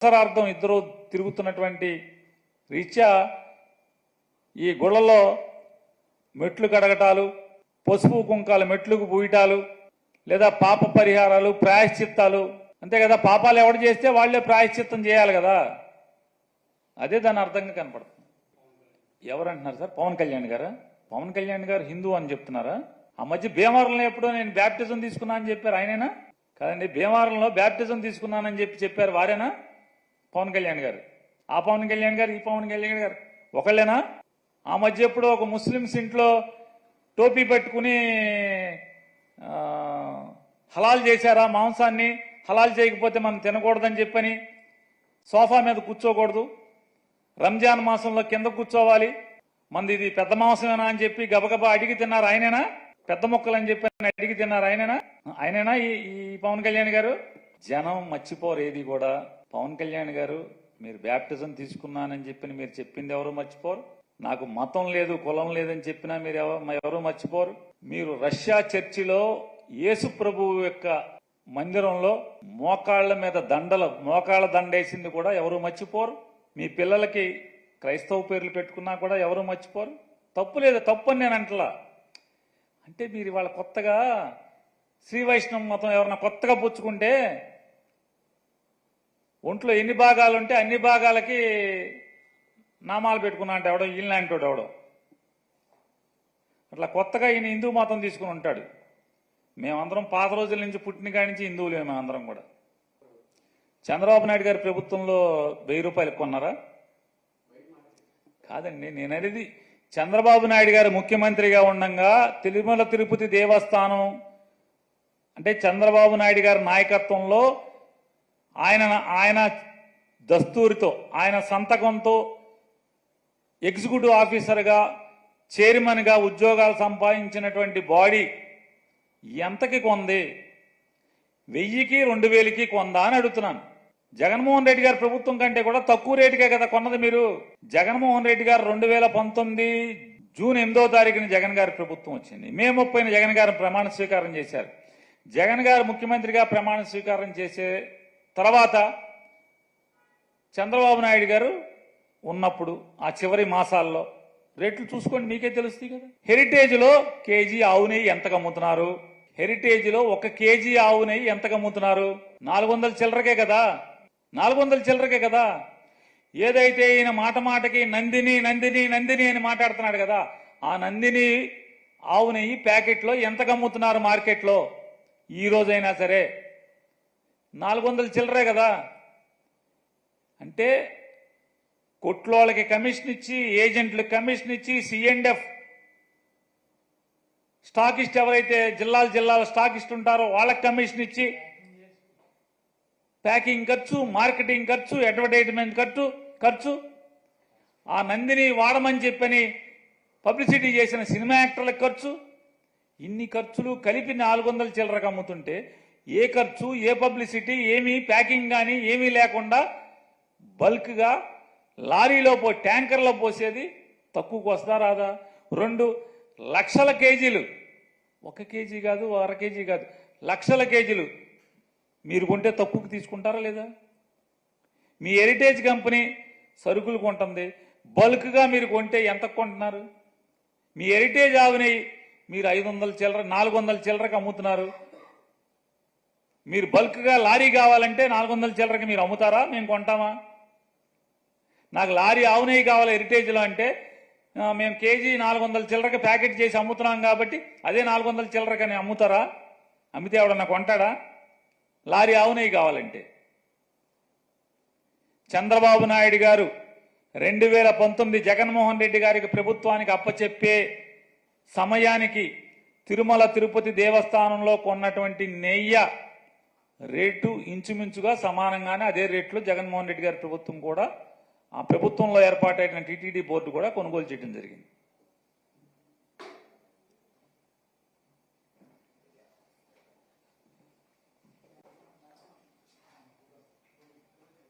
అవసరార్థం ఇద్దరు తిరుగుతున్నటువంటి రీత్యా ఈ గుళ్ళలో మెట్లు కడగటాలు, పసుపు కుంకాలు మెట్లకు పూయటాలు, లేదా పాప పరిహారాలు, ప్రాయశ్చిత్తాలు, అంతే కదా. పాపాలు ఎవడు చేస్తే వాళ్లే ప్రాయశ్చిత్తం చేయాలి కదా. అదే దాని అర్థంగా కనపడుతుంది. ఎవరంటున్నారు సార్? పవన్ కళ్యాణ్ గారా? పవన్ కళ్యాణ్ గారు హిందూ అని చెప్తున్నారా? ఆ మధ్య భీమవరంలో ఎప్పుడో నేను బ్యాప్టిజం తీసుకున్నా అని చెప్పారు, ఆయనేనా? కాదండి, భీమవరంలో బ్యాప్టిజం తీసుకున్నానని చెప్పారు, వారేనా? పవన్ కళ్యాణ్ గారు. ఆ పవన్ కళ్యాణ్ గారు, ఈ పవన్ కళ్యాణ్ గారు ఒకళ్ళేనా? ఆ మధ్య ఎప్పుడో ఒక ముస్లిమ్స్ ఇంట్లో టోపీ పెట్టుకుని హలాల్ చేశారా మాంసాన్ని? హలాల్ చేయకపోతే మనం తినకూడదని చెప్పని సోఫా మీద కూర్చోకూడదు, రంజాన్ మాసంలో కింద కూర్చోవాలి, మంది ఇది పెద్ద మాంసమేనా అని చెప్పి గబగబా అడిగి తిన్నారు, ఆయనేనా? పెద్ద మొక్కలు అని చెప్పి అడిగి తిన్నారు, ఆయనేనా ఈ పవన్ కళ్యాణ్ గారు? జనం మర్చిపోరు ఏది కూడా. పవన్ కళ్యాణ్ గారు, మీరు బ్యాప్టిజం తీసుకున్నానని చెప్పి మీరు చెప్పింది ఎవరు మర్చిపోరు. నాకు మతం లేదు, కులం లేదని చెప్పినా మీరు ఎవరు మర్చిపోరు. మీరు రష్యా చర్చిలో యేసు ప్రభువు యొక్క మందిరంలో మోకాళ్ల మీద మోకాళ్ల దండేసింది కూడా ఎవరు మర్చిపోరు. మీ పిల్లలకి క్రైస్తవ పేర్లు పెట్టుకున్నా కూడా ఎవరు మర్చిపోరు. తప్పు లేదు, తప్పు అని నేను అంటలా. అంటే మీరు వాళ్ళ కొత్తగా శ్రీ వైష్ణవ మతం ఎవరన్నా కొత్తగా పుచ్చుకుంటే ఒంట్లో ఎన్ని భాగాలు ఉంటే అన్ని భాగాలకి నామాలు పెట్టుకున్నా అంటే ఎవడో ఈయనలాంటి వాడు ఎవడో అట్లా కొత్తగా ఈయన హిందూ మతం తీసుకుని ఉంటాడు. మేమందరం పాత రోజుల నుంచి పుట్టిన కాడి నుంచి హిందువులే మేమందరం కూడా. చంద్రబాబు నాయుడు గారి ప్రభుత్వంలో 1000 రూపాయలు కొన్నారా? కాదండి, నేను అనేది చంద్రబాబు నాయుడు గారు ముఖ్యమంత్రిగా ఉండగా తిరుమల తిరుపతి దేవస్థానం అంటే చంద్రబాబు నాయుడు గారి నాయకత్వంలో ఆయన దస్తూరితో, ఆయన సంతకంతో ఎగ్జిక్యూటివ్ ఆఫీసర్గా, చైర్మన్గా ఉద్యోగాలు సంపాదించినటువంటి బాడీ ఎంతకి కొంది? 1000కి 2000కి కొందా అని అడుగుతున్నాను. జగన్మోహన్ రెడ్డి గారి ప్రభుత్వం కంటే కూడా తక్కువ రేటుకే కదా కొన్నది మీరు. జగన్మోహన్ రెడ్డి గారు 2019 జూన్ 8వ తారీఖున జగన్ గారి ప్రభుత్వం వచ్చింది. మే 30న జగన్ గారు ప్రమాణ స్వీకారం చేశారు. జగన్ గారు ముఖ్యమంత్రిగా ప్రమాణ స్వీకారం చేసే తర్వాత చంద్రబాబు నాయుడు గారు ఉన్నప్పుడు ఆ చివరి మాసాల్లో రేట్లు చూసుకోండి, మీకే తెలుస్తాయి కదా. హెరిటేజ్లో కేజీ ఆవు నెయ్యి ఎంతకు అమ్ముతున్నారు? హెరిటేజ్లో 1 కేజీ ఆవు నెయ్యి ఎంతకు అమ్ముతున్నారు? 400 చిల్లరకే కదా. 400 చిల్లరకే కదా. ఏదైతే ఈయన మాటకి నందిని నందిని నందిని అని మాట్లాడుతున్నాడు కదా, ఆ నందిని ఆవు నెయ్యి ప్యాకెట్లో ఎంతకు అమ్ముతున్నారు మార్కెట్లో? ఈ రోజైనా సరే 400 చిల్లరే కదా. అంటే కొట్లోళ్ళకి కమిషన్ ఇచ్చి, ఏజెంట్లకు కమిషన్ ఇచ్చి, C&F స్టాకిస్ట్ ఎవరైతే జిల్లాల స్టాకిస్ట్ ఉంటారో వాళ్ళకి కమిషన్ ఇచ్చి, ప్యాకింగ్ ఖర్చు, మార్కెటింగ్ ఖర్చు, అడ్వర్టైజ్మెంట్ ఖర్చు, ఆ నందిని వాడమని చెప్పని పబ్లిసిటీ చేసిన సినిమా యాక్టర్లకు ఖర్చు, ఇన్ని ఖర్చులు కలిపి 400 చిల్లరకు అమ్ముతుంటే ఏ ఖర్చు, ఏ పబ్లిసిటీ, ఏమీ ప్యాకింగ్ కానీ ఏమీ లేకుండా బల్క్గా లారీలో ట్యాంకర్లో పోసేది తక్కువకు వస్తా రాదా? 2 లక్షల కేజీలు, 1 కేజీ కాదు, 1/2 కేజీ కాదు, లక్షల కేజీలు మీరు కొంటే తక్కువకు తీసుకుంటారా లేదా? మీ హెరిటేజ్ కంపెనీ సరుకులు కొంటుంది, బల్క్గా మీరు కొంటే ఎంత కొంటున్నారు? మీ హెరిటేజ్ ఆవుని మీరు 500 చిల్లర 400 చిల్లరకు అమ్ముతున్నారు. మీరు బల్క్గా లారీ కావాలంటే 400 చిల్లరకి మీరు అమ్ముతారా? మేము కొంటామా? నాకు లారీ ఆవు నెయ్యి కావాలి హెరిటేజ్లో అంటే మేము కేజీ 400 చిల్లరకి ప్యాకెట్ చేసి అమ్ముతున్నాం కాబట్టి అదే 400 చిల్లరకని అమ్ముతారా? అమ్మితే ఎవడన్నా కొంటాడా? లారీ ఆవు నెయ్యి కావాలంటే. చంద్రబాబు నాయుడు గారు 2019 జగన్మోహన్ రెడ్డి గారికి ప్రభుత్వానికి అప్పచెప్పే సమయానికి తిరుమల తిరుపతి దేవస్థానంలో కొన్నటువంటి నెయ్యి రేటు ఇంచుమించుగా సమానంగానే అదే రేట్లో జగన్మోహన్ రెడ్డి గారి ప్రభుత్వం కూడా, ఆ ప్రభుత్వంలో ఏర్పాటైన టీటీడీ బోర్డు కూడా కొనుగోలు చేయడం జరిగింది.